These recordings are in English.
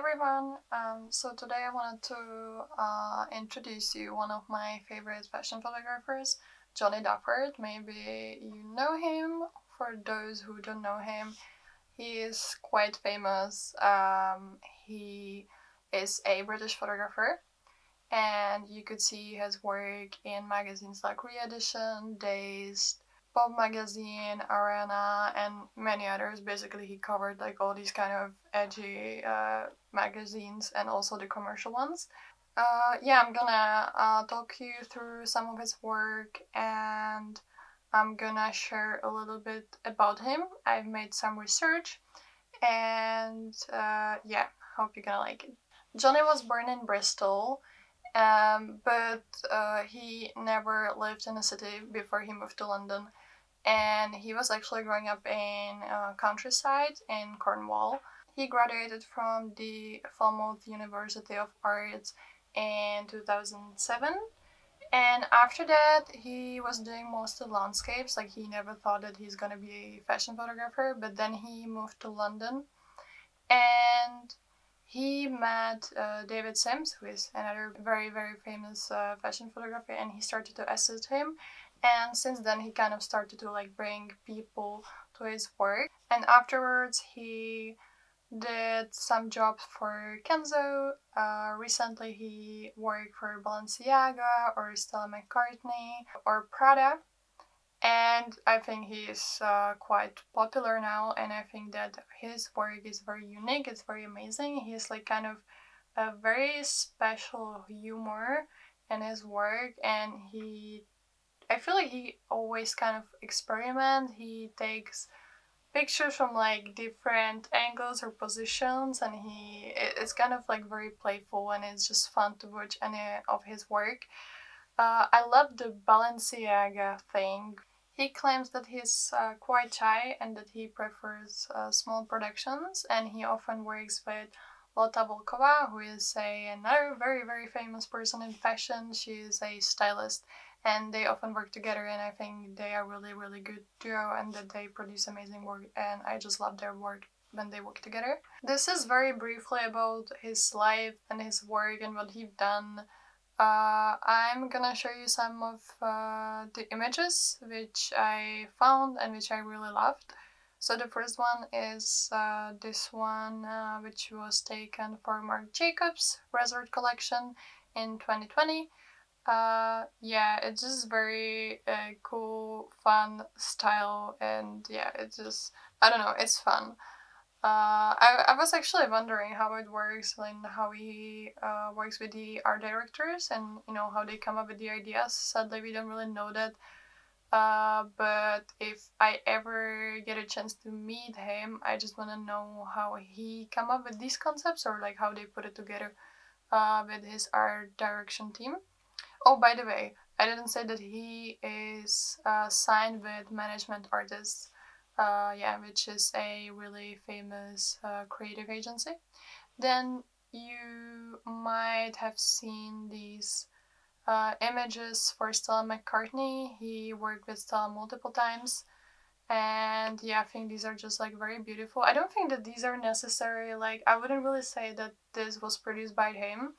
everyone. So today I wanted to introduce you one of my favorite fashion photographers, Johnny Dufort. Maybe you know him. For those who don't know him, he is quite famous. He is a British photographer, and you could see his work in magazines like Re-Edition, Dazed, Pop Magazine, Arena, and many others. Basically, he covered like all these kind of edgy magazines and also the commercial ones. Yeah, I'm gonna talk you through some of his work, and I'm gonna share a little bit about him. I've made some research, and yeah, hope you're gonna like it. Johnny was born in Bristol, but he never lived in a city before he moved to London. And he was actually growing up in countryside in Cornwall. He graduated from the Falmouth University of Arts in 2007. And after that, he was doing mostly landscapes. Like, he never thought that he's gonna be a fashion photographer, but then he moved to London and he met David Sims, who is another very, very famous fashion photographer, and he started to assist him. And since then, he kind of started to like bring people to his work. And afterwards, he did some jobs for Kenzo. Recently, he worked for Balenciaga or Stella McCartney or Prada. And I think he's quite popular now, and I think that his work is very unique, it's very amazing. He's like kind of a very special humor in his work, and I feel like he always kind of experiment. He takes pictures from like different angles or positions, and it's kind of like very playful, and it's just fun to watch any of his work. I love the Balenciaga thing. He claims that he's quite shy and that he prefers small productions, and he often works with Lotta Volkova, who is another very, very famous person in fashion. She is a stylist, and they often work together, and I think they are really, really good duo and that they produce amazing work, and I just love their work when they work together. This is very briefly about his life and his work and what he's done. I'm gonna show you some of the images which I found and which I really loved. So the first one is this one which was taken for Marc Jacobs Resort collection in 2020. Yeah, it's just very cool, fun style, and yeah, it's just, I don't know, it's fun. I was actually wondering how it works and how he works with the art directors and how they come up with the ideas. Sadly, we don't really know that. But if I ever get a chance to meet him, I just want to know how he come up with these concepts or like how they put it together with his art direction team. Oh, by the way, I didn't say that he is signed with Management Artists. Yeah, which is a really famous creative agency. Then you might have seen these images for Stella McCartney. He worked with Stella multiple times, and yeah, I think these are just like very beautiful. I don't think that these are necessary, like I wouldn't really say that this was produced by him.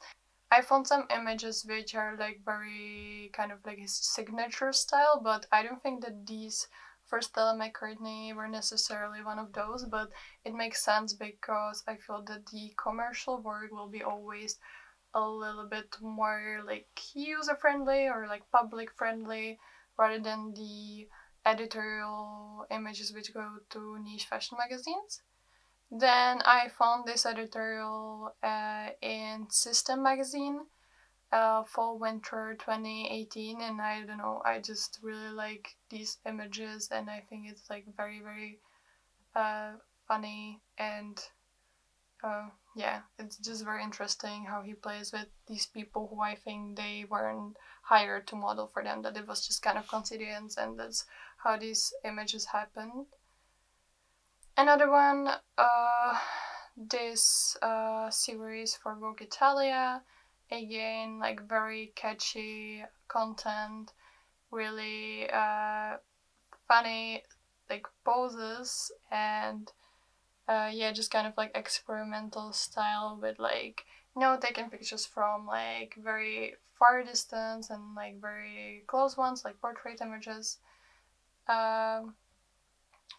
I found some images which are like very kind of like his signature style, but I don't think that these for Stella McCartney were necessarily one of those, but it makes sense because I feel that the commercial work will be always a little bit more like user friendly or like public friendly rather than the editorial images which go to niche fashion magazines. Then I found this editorial in System magazine, fall winter 2018, and I don't know, I just really like these images, and I think it's like very, very funny, and yeah, it's just very interesting how he plays with these people who I think they weren't hired to model for them, that it was just kind of coincidence, and that's how these images happened. Another one, this series for Vogue Italia, again, like very catchy content, really funny like poses, and Yeah, just kind of like experimental style with like, you know, taking pictures from like very far distance and like very close ones, like portrait images. Um,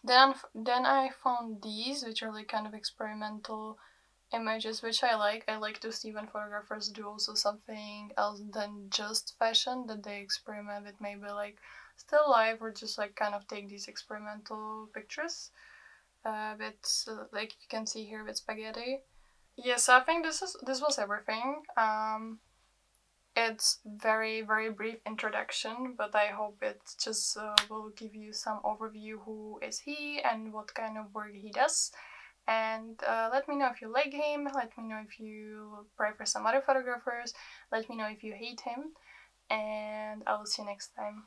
then I found these, which are like kind of experimental images, which I like. I like to see when photographers do also something else than just fashion, that they experiment with maybe like still life or just like kind of take these experimental pictures. With like you can see here with spaghetti. Yes, I think this was everything. It's very brief introduction, but I hope it just will give you some overview who is he and what kind of work he does. And let me know if you like him, let me know if you prefer some other photographers, let me know if you hate him, and I will see you next time.